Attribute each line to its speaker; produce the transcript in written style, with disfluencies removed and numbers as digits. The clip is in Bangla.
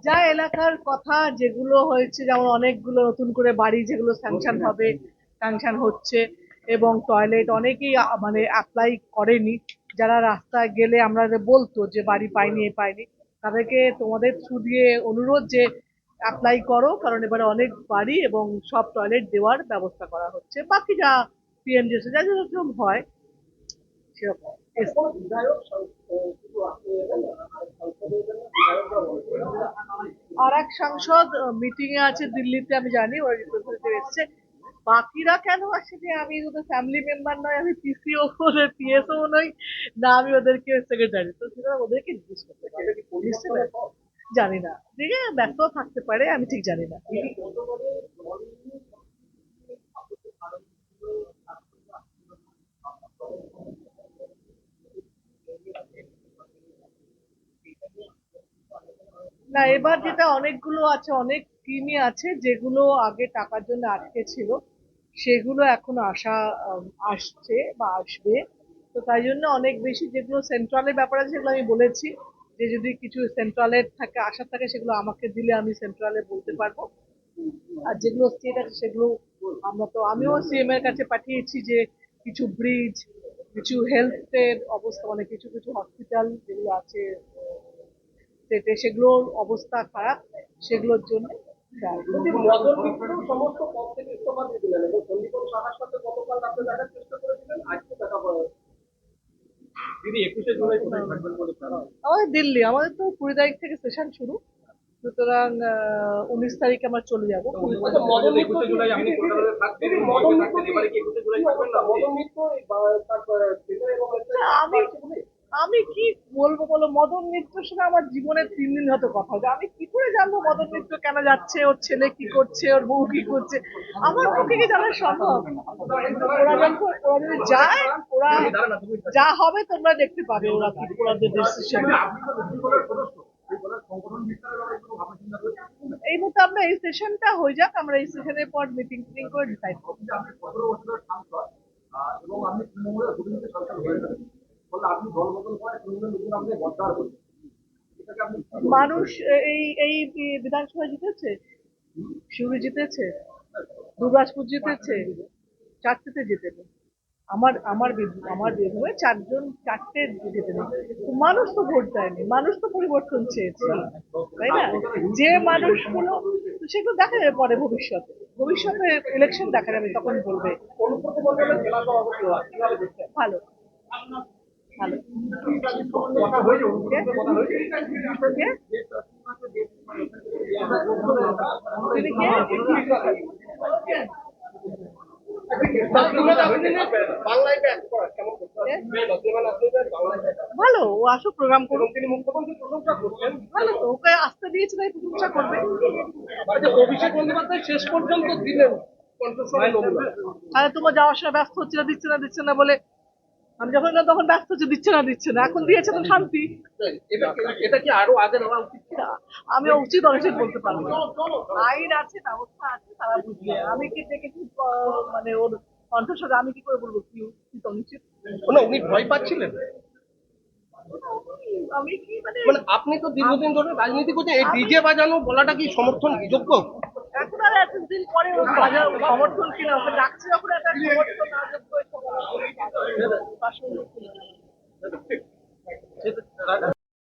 Speaker 1: যা এলাকার কথা যেগুলো হয়েছে, যেমন অনেকগুলো নতুন করে বাড়ি যেগুলো স্যাংশন হবে, স্যাংশন হচ্ছে, এবং টয়লেট অনেকেই মানে অ্যাপ্লাই করেনি। যারা রাস্তায় গেলে আমরা যে বলতো যে বাড়ি পাইনি এ পাইনি, তাদেরকে তোমাদের থ্রু দিয়ে অনুরোধ যে অ্যাপ্লাই করো, কারণ এবারে অনেক বাড়ি এবং সব টয়লেট দেওয়ার ব্যবস্থা করা হচ্ছে। বাকি যা পিএমডিএস যা যেরকম হয় সেরকম। আর এক সাংসদ মিটিং এ আছে দিল্লিতে, আমি জানি ওরা রিপ্রেজেন্টেটিভ এসছে। বাকিরা কেন আসেনি, আমি ওদের ফ্যামিলি মেম্বার নয়, আমি পিসিও ওদের পিএসও নই, না আমি ওদেরকে সেক্রেটারি, তো সেটা ওদেরকে জিজ্ঞেস করতে হবে। নিশ্চয়ই জানি না, ঠিক আছে, ব্যস্ত থাকতে পারে, আমি ঠিক জানি না। না, এবার যেটা অনেকগুলো আছে, অনেক স্কিমই আছে যেগুলো আগে টাকার জন্য আটকে ছিল, সেগুলো এখন আসছে বা আসবে। তো তাই জন্য অনেক বেশি যেগুলো সেন্ট্রালের ব্যাপার আছে সেগুলো আমি বলেছি, যে যদি কিছু সেন্ট্রালের থাকে আশা থাকে সেগুলো আমাকে দিলে আমি সেন্ট্রালে বলতে পারবো। আর যেগুলো স্টেট আছে সেগুলো আমিও সিএম এর কাছে পাঠিয়েছি, যে কিছু ব্রিজ, কিছু হেলথ এর অবস্থা, মানে কিছু কিছু হসপিটাল যেগুলো আছে স্টেটে, সেগুলোর অবস্থা খারাপ, সেগুলোর জন্য।
Speaker 2: যদি মদন মিত্র সমস্ত পদ থেকে ইস্তফা দিয়ে দিলেন এবং চণ্ডীগড় শাখার সাথে গতকাল আপনি দেখার চেষ্টা করেছিলেন, আজকে দেখা পাওয়া তিনি 21শে জুলাই কোথায় থাকবেন বলে
Speaker 1: আমাদের দিল্লি, আমাদের তো 20 তারিখ থেকে সেশন শুরু, সুতরাং 19 তারিখে আমরা চলে যাবো।
Speaker 2: মদন 21শে জুলাই আপনি কলকাতাতে থাকবেন, মদন মিত্র এবারে কি 21শে জুলাই থাকবেন না? মদন মিত্র তার ছেলে এবং
Speaker 1: আমি আমি কি বলবো বলো, মদন মিত্রের সঙ্গে আমার জীবনের 3 দিন হয়তো কথা হয়েছে, আমি কি করে জানবো মদন মিত্র কেন যাচ্ছে, ওর ছেলে কি করছে, ওর বউ কি করছে, আমার পক্ষে কি জানা সম্ভব? ওরা যদি যায়, ওরা যা হবে তোমরা দেখতে পাবে, ওরা কি ওদের ডিসিশন।
Speaker 2: আপনি তো নতুন দলের সদস্য, এই দলের সংগঠন বিস্তারের ব্যাপারে কোনো ভাবনা চিন্তা করেছেন?
Speaker 1: এই মতো আমরা এই সেশনটা হয়ে যাক, আমরা এই সেশনের পর মিটিং টিটিং করে ডিসাইড করবো।
Speaker 2: আপনি 17 বছরের সাংসদ এবং আপনি তৃণমূলের অভিযোগে সরকার হয়ে গেলেন, ফলে আপনি দল বদল করে তৃণমূলের নতুন আপনি গদ্দার করছেন, এটাকে আপনি
Speaker 1: মানুষ এই এই বিধানসভা জিতেছে, শিউরি জিতেছে, দুর্গাসপুর জিতেছে, চারটেতে জিতেছে। আমার বের চারটে জিতেছে। মানুষ তো ভোট দেয়নি, মানুষ তো পরিবর্তন চেয়েছে, তাই না? যে মানুষগুলো, তো সেগুলো দেখা যাবে পরে, ভবিষ্যতে ইলেকশন দেখা যাবে, তখন বলবে।
Speaker 2: অনুব্রত মন্ডলের জেলা সভাপতি হওয়া কিভাবে দেখছেন?
Speaker 1: ভালো, ভালো।
Speaker 2: কথা হয়েছে, অনুব্রত কথা হয়েছে।
Speaker 1: কে? তিনি কে?
Speaker 2: বাংলায় ব্যাক করা কেমন করছেন?
Speaker 1: ভালো, ও আসুক, প্রোগ্রাম
Speaker 2: এবং
Speaker 1: করুক।
Speaker 2: তিনি মুখ্যমন্ত্রী প্রশংসা করছেন।
Speaker 1: ভালো, তো ওকে আসতে দিয়েছে, তাই প্রশংসা করবে।
Speaker 2: অভিষেক বন্দ্যোপাধ্যায় শেষ পর্যন্ত দিলেন কণ্ঠস্বরে নমুনা।
Speaker 1: আর তোমার যাওয়ার সময় ব্যস্ত হচ্ছে না, দিচ্ছে না বলে, আমি যখন গেলাম তখন ব্যস্ত হচ্ছে, দিচ্ছে না, এখন দিয়েছে তো শান্তি।
Speaker 2: এটা কি আরো আগে নেওয়া উচিত?
Speaker 1: আমি উচিত অনুচিত বলতে পারবো না। আইন আছে, ব্যবস্থা আছে, তারা বুঝবে। আমি কি দেখেছি মানে ওর কণ্ঠস্বর, আমি কি করে বলবো কি উচিত অনুচিত?
Speaker 2: না, উনি ভয় পাচ্ছিলেন।
Speaker 1: আমি কি মানে,
Speaker 2: মানে আপনি তো দীর্ঘদিন ধরে রাজনীতি করছেন, এই ডিজে বাজানো বলাটা কি সমর্থন যোগ্য?
Speaker 1: এখন আর এতদিন পরে ওর সমর্থন কিনা, ওকে ডাকছে যখন একটা সমর্থন